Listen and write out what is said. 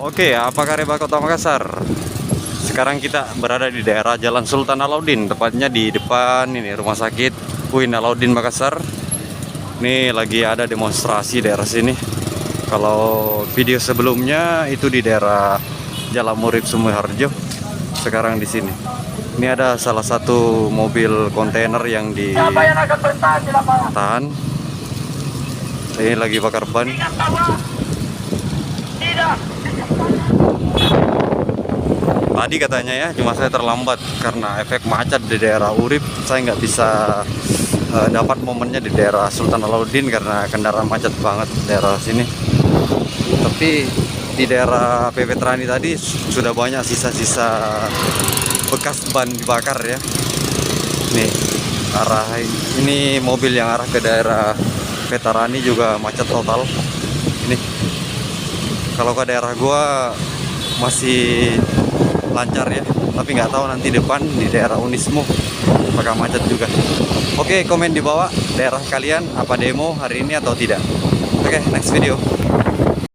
Oke, apa kabar Kota Makassar? Sekarang kita berada di daerah Jalan Sultan Alauddin, tepatnya di depan ini Rumah Sakit UIN Alauddin Makassar. Ini lagi ada demonstrasi daerah sini. Kalau video sebelumnya itu di daerah Jalan Murid Sumoharjo, sekarang di sini. Ini ada salah satu mobil kontainer yang ditahan. Ini lagi bakar ban. Tadi katanya ya, cuma saya terlambat karena efek macet di daerah Urip. Saya nggak bisa dapat momennya di daerah Sultan Alauddin karena kendaraan macet banget di daerah sini. Tapi di daerah PP Trani tadi sudah banyak sisa-sisa bekas ban dibakar ya. Nih, ini mobil yang arah ke daerah Veterani juga macet total. Ini kalau ke daerah gua masih lancar ya, tapi nggak tahu nanti depan di daerah Unismu apakah macet juga. Oke, komen di bawah daerah kalian apa demo hari ini atau tidak. Oke, next video.